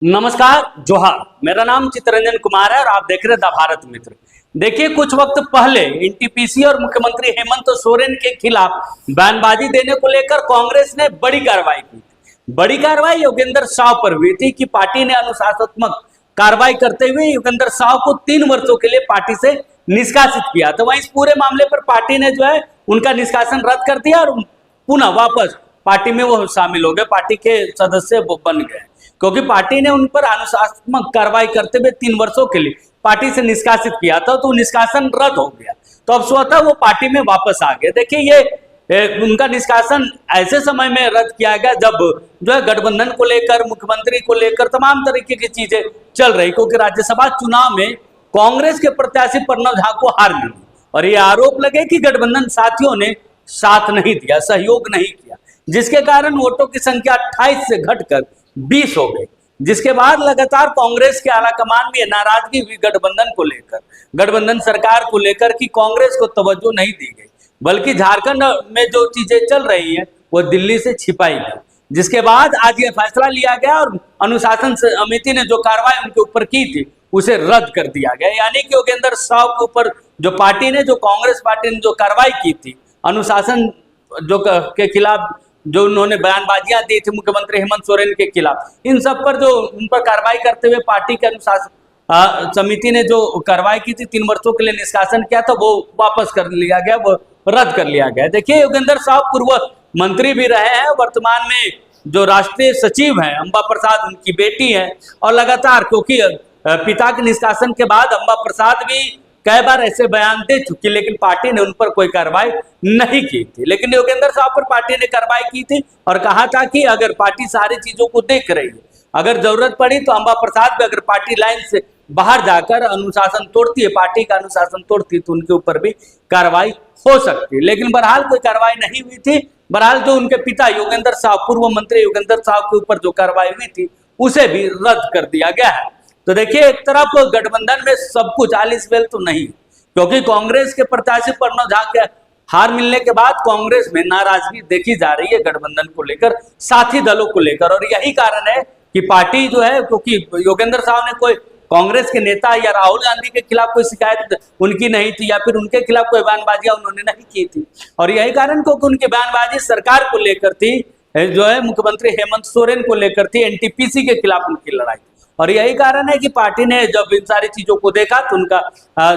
नमस्कार, जोहार। मेरा नाम चित्तरंजन कुमार है और आप देख रहे हैं द भारत मित्र। देखिए, कुछ वक्त पहले एनटीपीसी और मुख्यमंत्री हेमंत सोरेन के खिलाफ बयानबाजी देने को लेकर कांग्रेस ने बड़ी कार्रवाई की। बड़ी कार्रवाई योगेंद्र साव पर हुई थी कि पार्टी ने अनुशासनात्मक कार्रवाई करते हुए योगेंद्र साव को 3 वर्षों के लिए पार्टी से निष्कासित किया। तो वहीं इस पूरे मामले पर पार्टी ने जो है उनका निष्कासन रद्द कर दिया और पुनः वापस पार्टी में वो शामिल हो गए, पार्टी के सदस्य वो बन गए, क्योंकि पार्टी ने उन पर अनुशासनात्मक कार्रवाई करते हुए 3 वर्षों के लिए पार्टी से निष्कासित किया था, तो निष्कासन रद्द हो गया। तो अब स्वतः वो पार्टी में वापस आ गए। देखिए, ये उनका निष्कासन ऐसे समय में रद्द किया गया जब जो है गठबंधन को लेकर, मुख्यमंत्री को लेकर तमाम तरीके की चीजें चल रही, क्योंकि राज्यसभा चुनाव में कांग्रेस के प्रत्याशी प्रणव झा को हार मिली और ये आरोप लगे कि गठबंधन साथियों ने साथ नहीं दिया, सहयोग नहीं किया, जिसके कारण वोटों की संख्या 28 से घटकर 20 हो गई। जिसके बाद लगातार कांग्रेस के आलाकमान में नाराजगी हुई गठबंधन को लेकर, गठबंधन सरकार को लेकर कि कांग्रेस को तवज्जो नहीं दी गई, बल्कि झारखंड में जो चीजें चल रही हैं वो दिल्ली से छिपाई गई। जिसके बाद आज ये फैसला लिया गया और अनुशासन समिति ने जो कार्रवाई उनके ऊपर की थी उसे रद्द कर दिया गया। यानी कि योगेंद्र साव के ऊपर जो पार्टी ने, जो कांग्रेस पार्टी ने जो कार्रवाई की थी अनुशासन जो के खिलाफ, जो उन्होंने बयानबाजियां दी थी मुख्यमंत्री हेमंत सोरेन के खिलाफ, इन सब पर जो उन पर कार्रवाई करते हुए पार्टी के अनुशासन समिति ने जो कार्रवाई की थी, 3 वर्षों के लिए निष्कासन किया था, वो वापस कर लिया गया, वो रद्द कर लिया गया। देखिए, योगेंद्र साव पूर्व मंत्री भी रहे हैं, वर्तमान में जो राष्ट्रीय सचिव हैं अंबा प्रसाद उनकी बेटी है, और लगातार क्योंकि पिता के निष्कासन के बाद अंबा प्रसाद भी कई बार ऐसे बयान दे चुकी, लेकिन पार्टी ने उन पर कोई कार्रवाई नहीं की थी। लेकिन योगेंद्र साव पर पार्टी ने कार्रवाई की थी और कहा था कि अगर पार्टी सारी चीजों को देख रही है, अगर जरूरत पड़ी तो अंबा प्रसाद भी अगर पार्टी लाइन से बाहर जाकर अनुशासन तोड़ती है, पार्टी का अनुशासन तोड़ती है, तो उनके ऊपर भी कार्रवाई हो सकती है। लेकिन बहरहाल कोई कार्रवाई नहीं हुई थी। बहरहाल जो उनके पिता योगेंद्र साव, पूर्व मंत्री योगेंद्र साव के ऊपर जो कार्रवाई हुई थी उसे भी रद्द कर दिया गया है। तो देखिए, एक तरफ गठबंधन में सब कुछ आलिस वेल तो नहीं, क्योंकि कांग्रेस के प्रत्याशी प्रणव झा के हार मिलने के बाद कांग्रेस में नाराजगी देखी जा रही है गठबंधन को लेकर, साथी दलों को लेकर, और यही कारण है कि पार्टी जो है, क्योंकि योगेंद्र साव ने कोई कांग्रेस के नेता या राहुल गांधी के खिलाफ कोई शिकायत उनकी नहीं थी, या फिर उनके खिलाफ कोई बयानबाजियां उन्होंने नहीं की थी, और यही कारण क्योंकि उनकी बयानबाजी सरकार को लेकर थी, जो है मुख्यमंत्री हेमंत सोरेन को लेकर थी, एनटीपीसी के खिलाफ उनकी लड़ाई, और यही कारण है कि पार्टी ने जब इन सारी चीजों को देखा तो उनका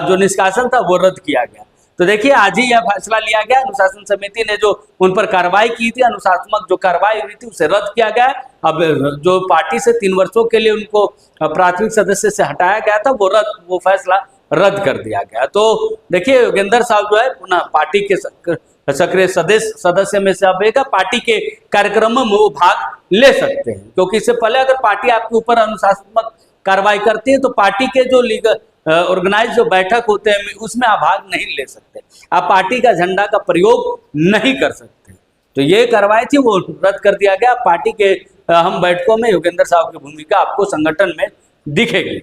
जो निष्कासन था वो रद्द किया गया। तो देखिए, आज ही यह फैसला लिया गया। अनुशासन समिति ने जो उन पर कार्रवाई की थी, अनुशासनात्मक जो कार्रवाई हुई थी उसे रद्द किया गया। अब जो पार्टी से 3 वर्षों के लिए उनको प्राथमिक सदस्य से हटाया गया था, वो फैसला रद्द कर दिया गया। तो देखिए, योगेंद्र साव जो है पुनः पार्टी के सक्रिय सदस्य में से अब एक पार्टी के कार्यक्रमों में वो भाग ले सकते हैं, क्योंकि इससे पहले अगर पार्टी आपके ऊपर अनुशासनात्मक कार्रवाई करती है तो पार्टी के जो लीगल ऑर्गेनाइज जो बैठक होते हैं उसमें आप भाग नहीं ले सकते, आप पार्टी का झंडा का प्रयोग नहीं कर सकते। तो ये कार्रवाई थी वो रद्द कर दिया गया। पार्टी के हम बैठकों में योगेंद्र साव की भूमिका आपको संगठन में दिखेगी।